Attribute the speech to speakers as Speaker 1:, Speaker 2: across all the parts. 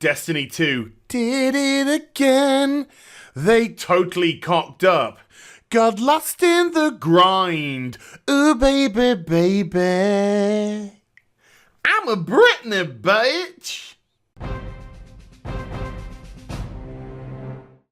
Speaker 1: Destiny 2 did it again. They totally cocked up. Got lost in the grind. Ooh, baby, baby. I'm a Britney, bitch.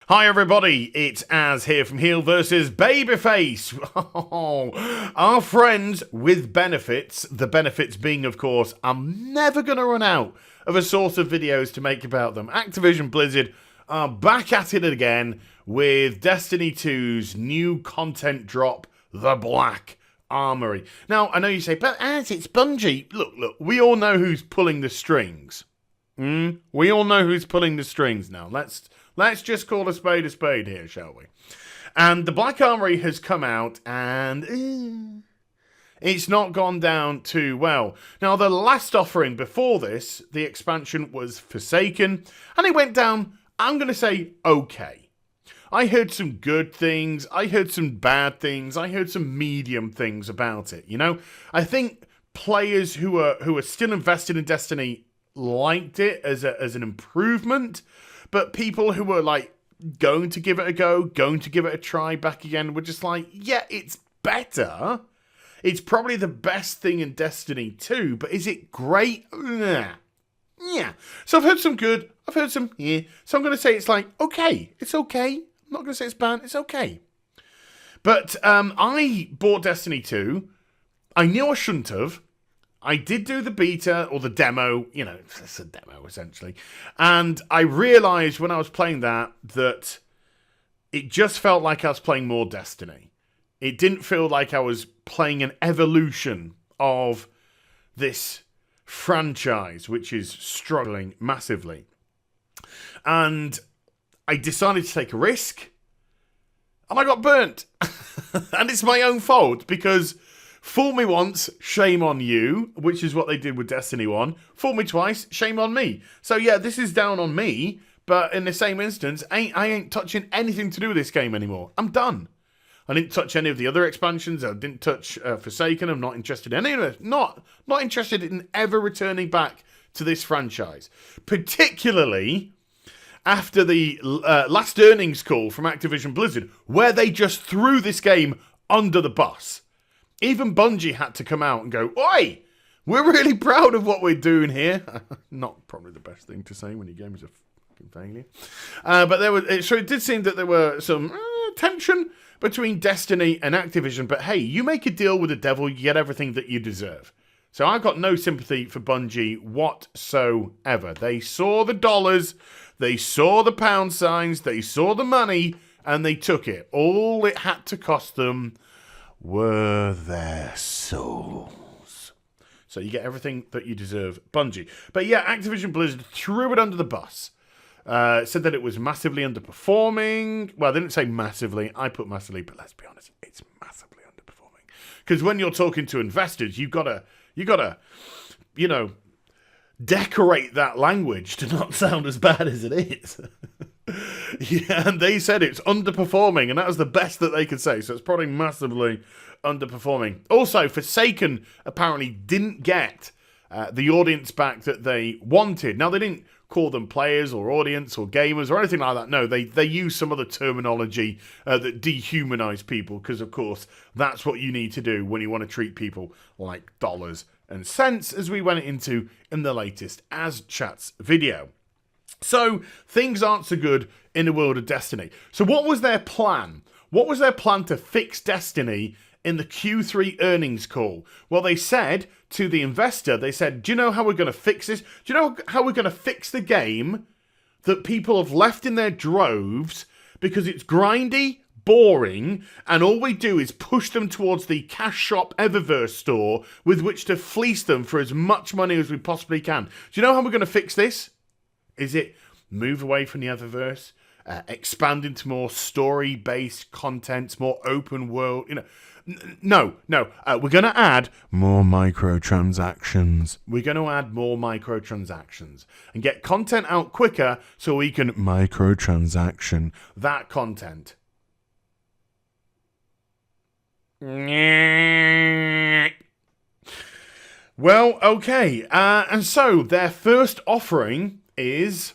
Speaker 1: Hi everybody, it's Az here from HeelvsBabyface. Oh, our friends with benefits, the benefits being, of course, I'm never going to run out of a source of videos to make about them. Activision Blizzard are back at it again with Destiny 2's new content drop, the Black Armory. Now, I know you say, but Az, it's Bungie. Look, we all know who's pulling the strings. We all know who's pulling the strings now. Let's just call a spade here, shall we? And the Black Armory has come out and it's not gone down too well. Now, the last offering before this, the expansion was Forsaken, and it went down, I'm going to say, okay. I heard some good things, I heard some bad things, I heard some medium things about it, you know? I think players who are still invested in Destiny liked it as an improvement, but people who were like going to give it a go, going to give it a try back again, were just like, yeah, it's better. It's probably the best thing in Destiny 2, but is it great? Nah. Yeah. So I've heard some good, I've heard some So I'm going to say it's like, okay. It's okay. I'm not going to say it's bad. It's okay. But I bought Destiny 2. I knew I shouldn't have. I did do the beta, or the demo, you know, it's a demo essentially. And I realised when I was playing that it just felt like I was playing more Destiny. It didn't feel like I was playing an evolution of this franchise, which is struggling massively. And I decided to take a risk, and I got burnt. And it's my own fault, because fool me once, shame on you, which is what they did with Destiny 1. Fool me twice, shame on me. So yeah, this is down on me, but in the same instance, I ain't touching anything to do with this game anymore. I'm done. I didn't touch any of the other expansions. I didn't touch Forsaken. I'm not interested in any of it. Not interested in ever returning back to this franchise. Particularly after the last earnings call from Activision Blizzard, where they just threw this game under the bus. Even Bungie had to come out and go, oi, we're really proud of what we're doing here. Not probably the best thing to say when your game is a fucking failure. So it did seem that there were some tension between Destiny and Activision. But hey, you make a deal with the devil, you get everything that you deserve. So I've got no sympathy for Bungie whatsoever. They saw the dollars, they saw the pound signs, they saw the money, and they took it. All it had to cost them were their souls. So you get everything that you deserve, Bungie. But yeah, Activision Blizzard threw it under the bus. Said that it was massively underperforming. Well, they didn't say massively. I put massively, but let's be honest, it's massively underperforming. Because when you're talking to investors, you gotta, you know, decorate that language to not sound as bad as it is. Yeah, and they said it's underperforming, and that was the best that they could say. So it's probably massively underperforming. Also, Forsaken apparently didn't get the audience back that they wanted. Now, they didn't call them players or audience or gamers or anything like that. No, they use some other terminology that dehumanize people, because, of course, that's what you need to do when you want to treat people like dollars and cents, as we went into in the latest As Chats video. So, things aren't so good in the world of Destiny. So what was their plan? What was their plan to fix Destiny in the Q3 earnings call? Well, they said to the investor, they said, do you know how we're going to fix this? Do you know how we're going to fix the game that people have left in their droves because it's grindy, boring, and all we do is push them towards the Cash Shop Eververse store with which to fleece them for as much money as we possibly can. Do you know how we're going to fix this? Is it move away from the Eververse, expand into more story-based content, more open world, you know? No. We're going to add more microtransactions. We're going to add more microtransactions and get content out quicker so we can microtransaction that content. Well, okay. And so their first offering is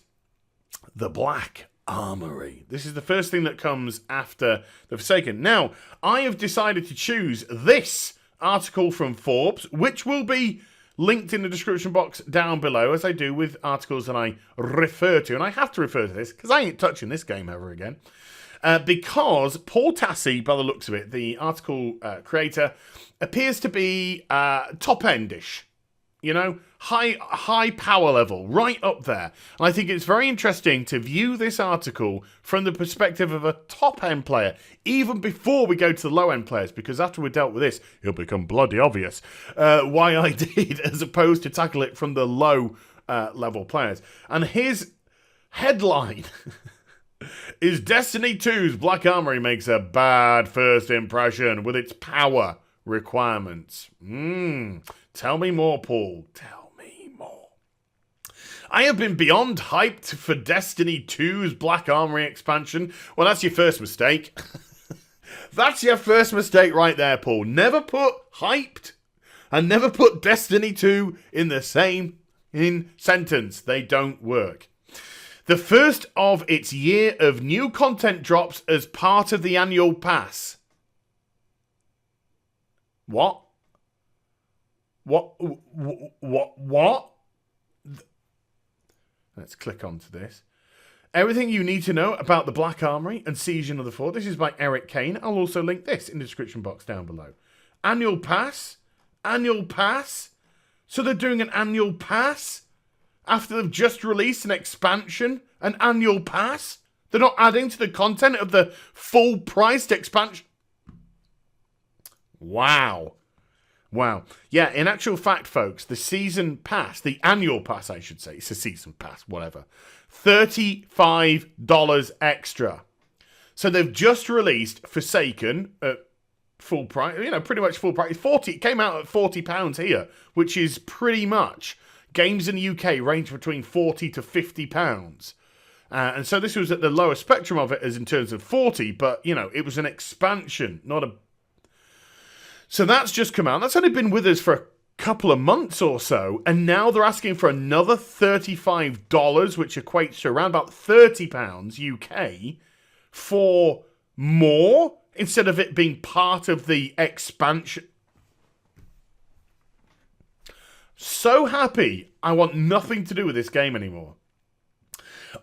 Speaker 1: the Black Armory. This is the first thing that comes after the Forsaken. Now, I have decided to choose this article from Forbes, which will be linked in the description box down below, as I do with articles that I refer to. And I have to refer to this, because I ain't touching this game ever again. Because Paul Tassi, by the looks of it, the article creator, appears to be top-endish. You know, high power level, right up there. And I think it's very interesting to view this article from the perspective of a top-end player, even before we go to the low-end players, because after we dealt with this, it'll become bloody obvious why I did, as opposed to tackle it from the low-level players. And his headline is Destiny 2's Black Armory makes a bad first impression with its power requirements. Tell me more, Paul. Tell me more. I have been beyond hyped for Destiny 2's Black Armory expansion. Well, that's your first mistake. That's your first mistake right there, Paul. Never put hyped and never put Destiny 2 in the same sentence. They don't work. The first of its year of new content drops as part of the annual pass. What? What? Let's click onto this. Everything you need to know about the Black Armory and Season of the Four. This is by Eric Kane. I'll also link this in the description box down below. Annual pass? Annual pass? So they're doing an annual pass? After they've just released an expansion? An annual pass? They're not adding to the content of the full-priced expansion? Wow. Yeah, in actual fact, folks, the season pass, the annual pass, I should say, it's a season pass, whatever, $35 extra. So they've just released Forsaken at full price, pretty much full price. It came out at £40 here, which is pretty much, games in the UK range between £40 to £50. And so this was at the lower spectrum of it as in terms of 40, but, it was an expansion, not a... So that's just come out. That's only been with us for a couple of months or so. And now they're asking for another $35, which equates to around about £30 UK, for more, instead of it being part of the expansion. So happy. I want nothing to do with this game anymore.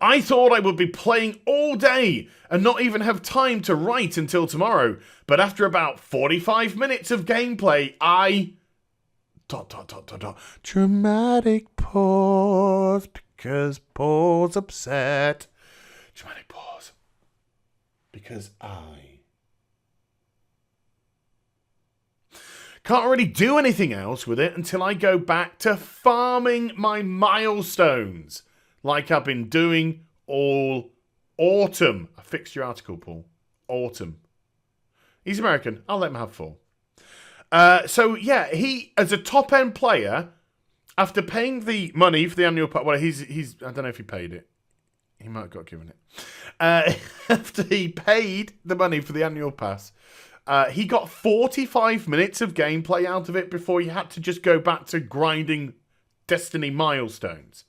Speaker 1: I thought I would be playing all day and not even have time to write until tomorrow. But after about 45 minutes of gameplay, I... ... Dramatic pause because Paul's upset. Dramatic pause. Because I... can't really do anything else with it until I go back to farming my milestones. Like I've been doing all autumn. I fixed your article, Paul. Autumn. He's American. I'll let him have full. So, yeah, he, as a top-end player, after paying the money for the annual pass... Well, he's I don't know if he paid it. He might have got given it. After he paid the money for the annual pass, he got 45 minutes of gameplay out of it before he had to just go back to grinding Destiny milestones.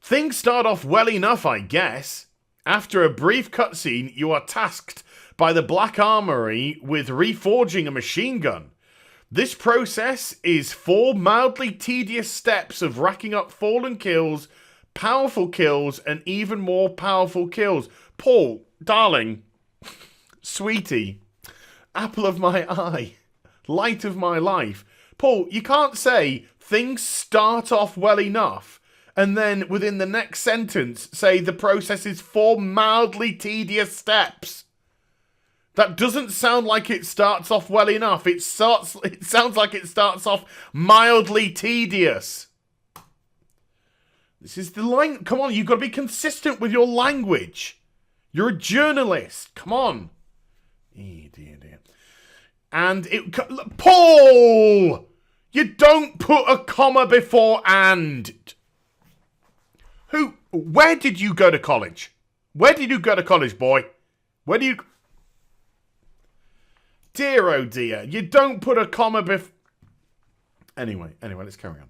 Speaker 1: Things start off well enough, I guess. After a brief cutscene, you are tasked by the Black Armory with reforging a machine gun. This process is 4 mildly tedious steps of racking up fallen kills, powerful kills, and even more powerful kills. Paul, darling, sweetie, apple of my eye, light of my life. Paul, you can't say things start off well enough and then within the next sentence say the process is 4 mildly tedious steps. That doesn't sound like it starts off well enough. It sounds like it starts off mildly tedious. This is the line. Come on, you've got to be consistent with your language. You're a journalist. Come on. Dear. And Paul! You don't put a comma before and. Where did you go to college? Where did you go to college, boy? Where do you... Dear, oh dear. You don't put a comma Anyway, let's carry on.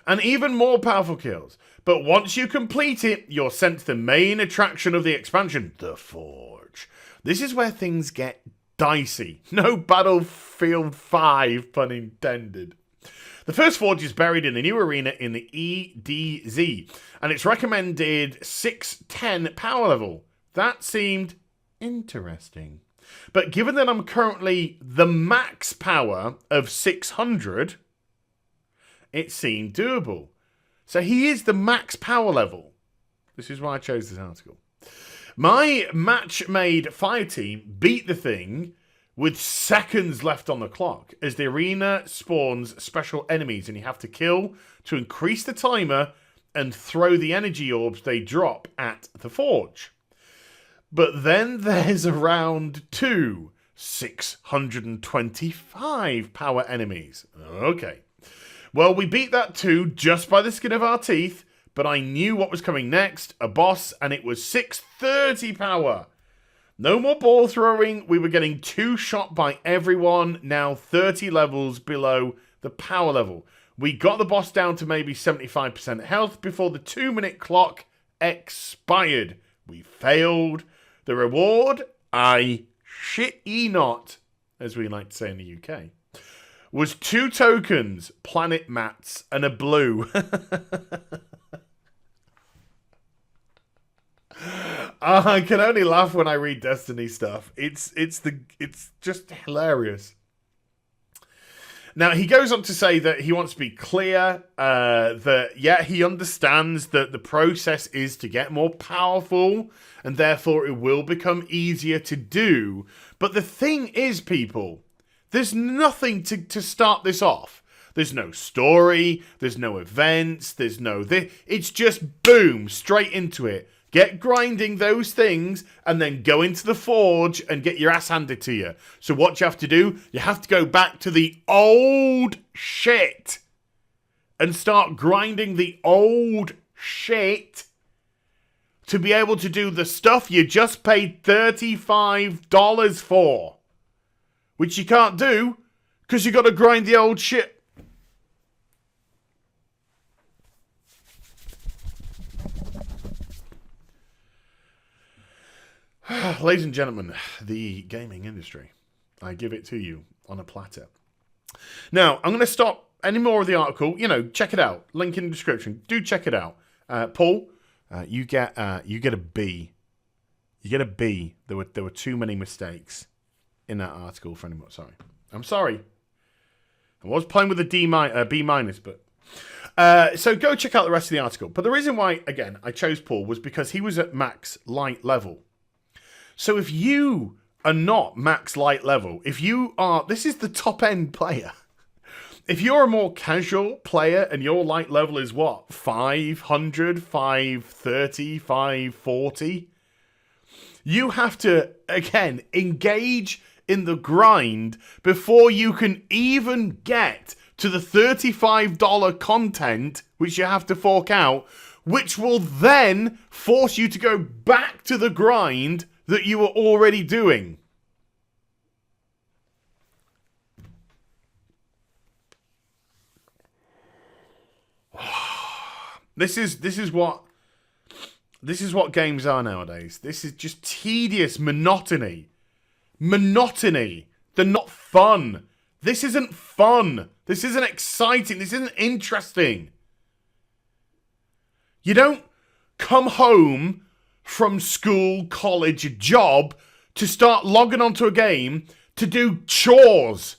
Speaker 1: And even more powerful kills. But once you complete it, you're sent to the main attraction of the expansion, the Forge. This is where things get dicey. No Battlefield 5, pun intended. The first Forge is buried in the new arena in the EDZ, and it's recommended 610 power level. That seemed interesting. But given that I'm currently the max power of 600, it seemed doable. So he is the max power level. This is why I chose this article. My match-made fire team beat the thing with seconds left on the clock as the arena spawns special enemies and you have to kill to increase the timer and throw the energy orbs they drop at the Forge. But then there's round 2, 625 power enemies. Okay. Well, we beat that too just by the skin of our teeth, but I knew what was coming next, a boss, and it was 630 power. No more ball throwing, we were getting 2 shot by everyone, now 30 levels below the power level. We got the boss down to maybe 75% health before the 2-minute clock expired. We failed. The reward, I shit ye not, as we like to say in the UK, was 2 tokens, planet mats, and a blue. I can only laugh when I read Destiny stuff. It's just hilarious. Now, he goes on to say that he wants to be clear that, yeah, he understands that the process is to get more powerful and therefore it will become easier to do. But the thing is, people, there's nothing to start this off. There's no story, there's no events, there's no this. It's just boom, straight into it. Get grinding those things and then go into the Forge and get your ass handed to you. So what you have to do, you have to go back to the old shit and start grinding the old shit to be able to do the stuff you just paid $35 for. Which you can't do because you got to grind the old shit. Ladies and gentlemen, the gaming industry. I give it to you on a platter. Now, I'm going to stop any more of the article. You know, check it out. Link in the description. Do check it out. Paul, you get a B. You get a B. There were too many mistakes in that article for anyone. Sorry. I'm sorry. I was playing with a B minus, but... so go check out the rest of the article. But the reason why, again, I chose Paul was because he was at max light level. So if you are not max light level, if you are... This is the top end player. If you're a more casual player and your light level is what? 500, 530, 540? You have to, again, engage in the grind before you can even get to the $35 content which you have to fork out, which will then force you to go back to the grind that you were already doing. This is what games are nowadays. This is just tedious monotony. Monotony. They're not fun. This isn't fun. This isn't exciting. This isn't interesting. You don't come home from school, college, job to start logging onto a game to do chores.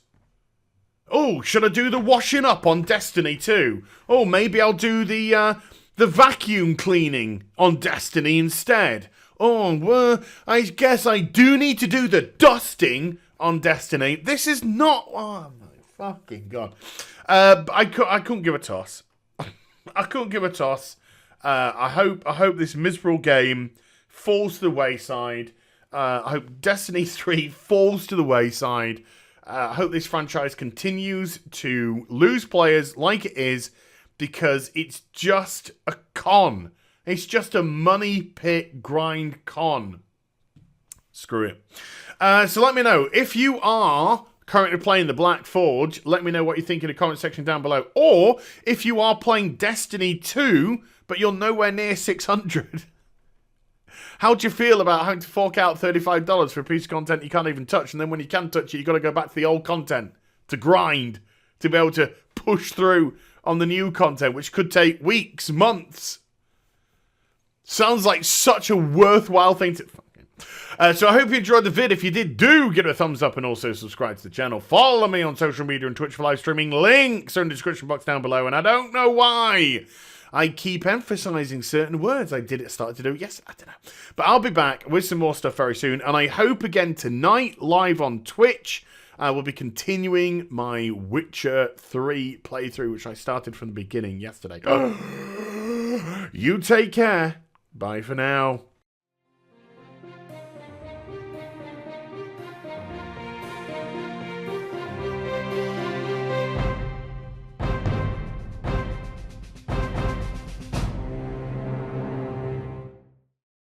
Speaker 1: Oh, should I do the washing up on Destiny 2? Oh, maybe I'll do the vacuum cleaning on Destiny instead. Oh, well, I guess I do need to do the dusting on Destiny. This is not... Oh, my fucking God. I couldn't give a toss. I couldn't give a toss. I hope this miserable game falls to the wayside. I hope Destiny 3 falls to the wayside. I hope this franchise continues to lose players like it is, because it's just a con. It's just a money pit grind con. Screw it. So let me know if you are currently playing the Black Forge, let me know what you think in the comment section down below. Or if you are playing Destiny 2, but you're nowhere near 600, how do you feel about having to fork out $35 for a piece of content you can't even touch, and then when you can touch it, you've got to go back to the old content to grind, to be able to push through on the new content, which could take weeks, months. Sounds like such a worthwhile thing to... So I hope you enjoyed the vid. If you did, do give it a thumbs up and also subscribe to the channel. Follow me on social media and Twitch for live streaming. Links are in the description box down below. And I don't know why I keep emphasizing certain words. I started to do it. Yes, I don't know. But I'll be back with some more stuff very soon. And I hope again tonight, live on Twitch, I will be continuing my Witcher 3 playthrough, which I started from the beginning yesterday. You take care. Bye for now.